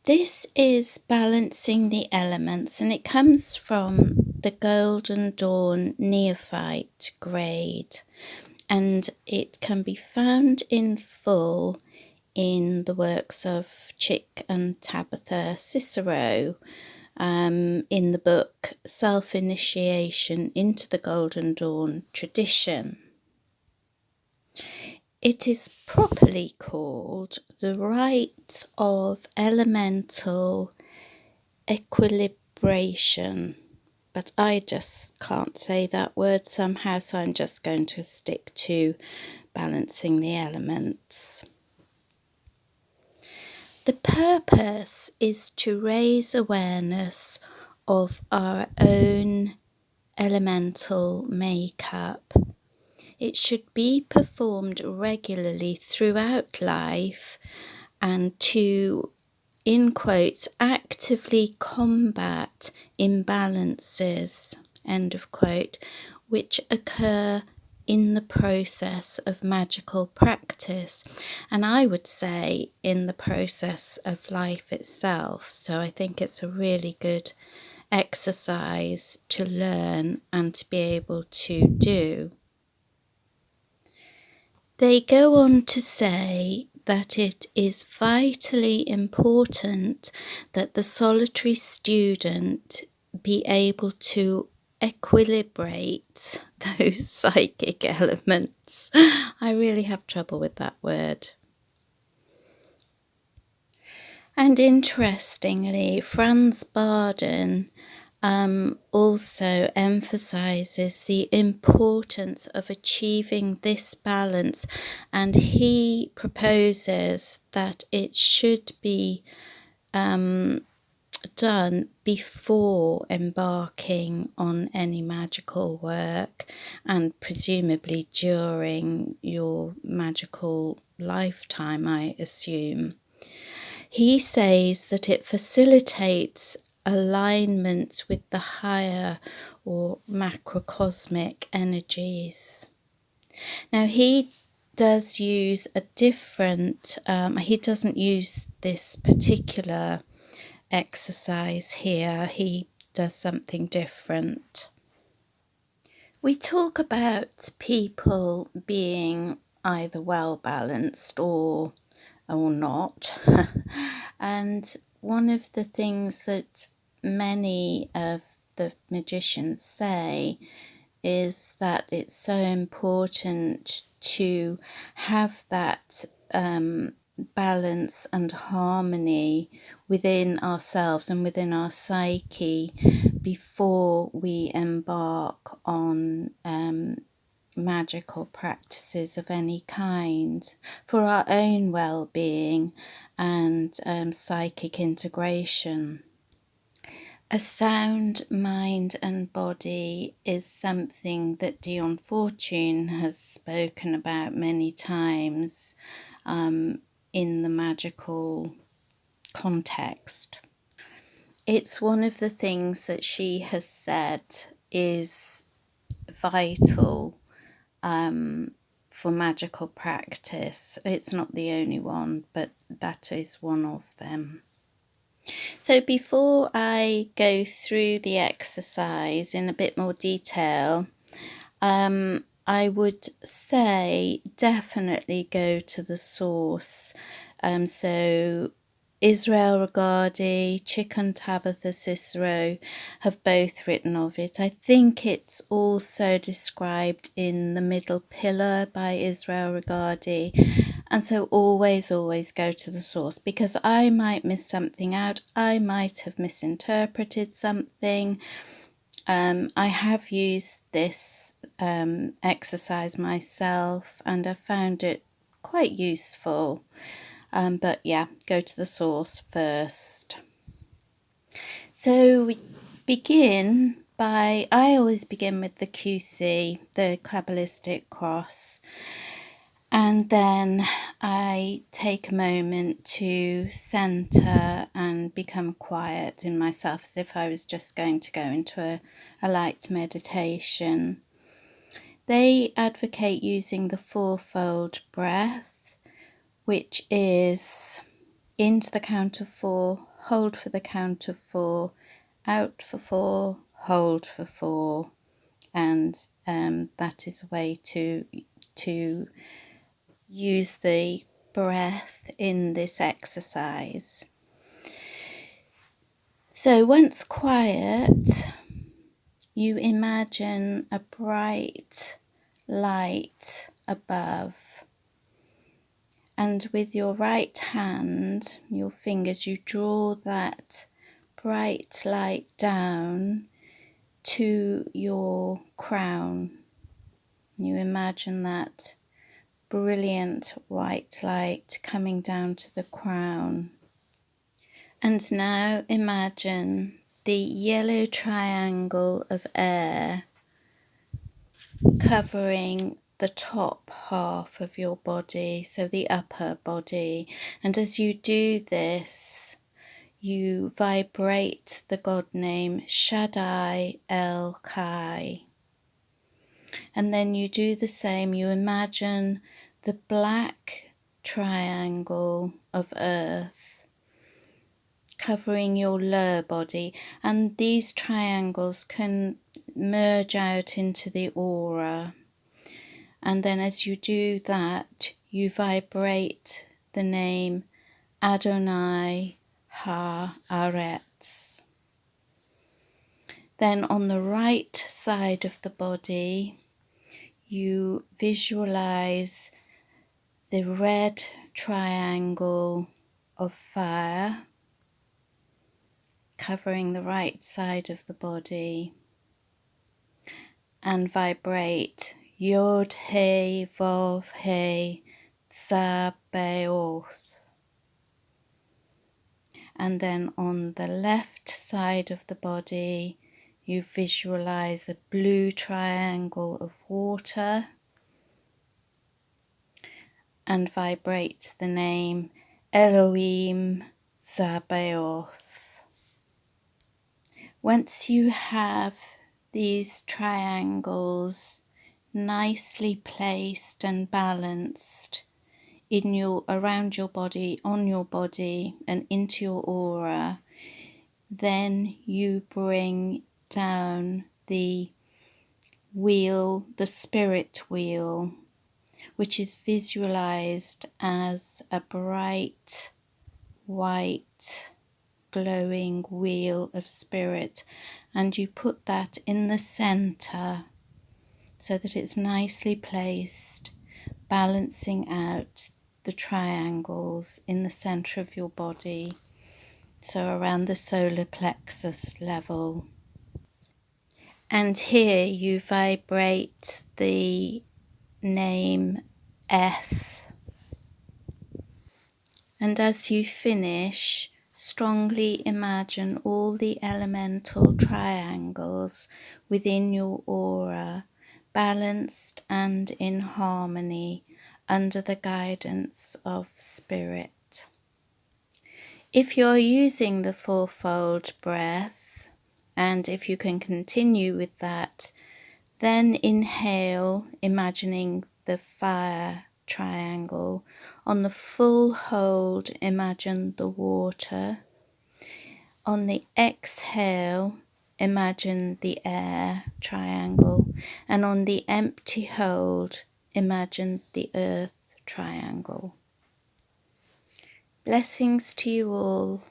This is Balancing the Elements, and it comes from the Golden Dawn Neophyte grade, and it can be found in full in the works of Chick and Tabitha Cicero, in the book Self-Initiation into the Golden Dawn Tradition. It is properly called the Rite of Elemental Equilibration, but I just can't say that word somehow, so I'm just going to stick to Balancing the Elements. The purpose is to raise awareness of our own elemental makeup. It should be performed regularly throughout life and to, in quotes, actively combat imbalances, end of quote, which occur in the process of magical practice, and I would say in the process of life itself. So I think it's a really good exercise to learn and to be able to do. They go on to say that it is vitally important that the solitary student be able to equilibrate those psychic elements. I really have trouble with that word. And interestingly, Franz Barden also emphasizes the importance of achieving this balance, and he proposes that it should be done before embarking on any magical work, and presumably during your magical lifetime, I assume. He says that it facilitates alignment with the higher or macrocosmic energies. Now, he does use a different, he doesn't use this particular exercise here. He does something different. We talk about people being either well balanced or not. And one of the things that many of the magicians say is that it's so important to have that balance and harmony within ourselves and within our psyche before we embark on magical practices of any kind, for our own well-being and psychic integration. A sound mind and body is something that Dion Fortune has spoken about many times in the magical context. It's one of the things that she has said is vital for magical practice. It's not the only one, but that is one of them. So before I go through the exercise in a bit more detail, I would say definitely go to the source. So Israel Regardie, Chick and Tabitha Cicero have both written of it. I think it's also described in The Middle Pillar by Israel Regardie. And so always go to the source, because I might miss something out. I might have misinterpreted something. I have used this exercise myself and I found it quite useful. But yeah, go to the source first. So we begin by, I always begin with the QC, the Kabbalistic cross. And then I take a moment to center and become quiet in myself, as if I was just going to go into a light meditation. They advocate using the fourfold breath, which is into the count of 4, hold for the count of 4, out for 4, hold for 4, and that is a way to use the breath in this exercise. So once quiet, you imagine a bright light above, and with your right hand, your fingers, you draw that bright light down to your crown. You imagine that brilliant white light coming down to the crown. And now imagine the yellow triangle of air covering the top half of your body, so the upper body. And as you do this, you vibrate the God name Shaddai El Kai. And then you do the same. You imagine the black triangle of earth covering your lower body, and these triangles can merge out into the aura. And then as you do that, you vibrate the name Adonai Ha-Aretz. Then on the right side of the body, you visualize the red triangle of fire covering the right side of the body, and vibrate Yod He Vav He Tzabeoth. And then on the left side of the body, you visualize a blue triangle of water and vibrate the name Elohim Tzabeoth. Once you have these triangles nicely placed and balanced in around your body, on your body, and into your aura, then you bring down the wheel, the spirit wheel, which is visualized as a bright white glowing wheel of spirit, and you put that in the center so that it's nicely placed, balancing out the triangles in the center of your body, so around the solar plexus level. And here you vibrate the name F. And as you finish, strongly imagine all the elemental triangles within your aura, balanced and in harmony under the guidance of spirit. If you're using the fourfold breath, and if you can continue with that, then inhale, imagining the fire triangle. On the full hold, imagine the water. On the exhale, imagine the air triangle. And on the empty hold, imagine the earth triangle. Blessings to you all.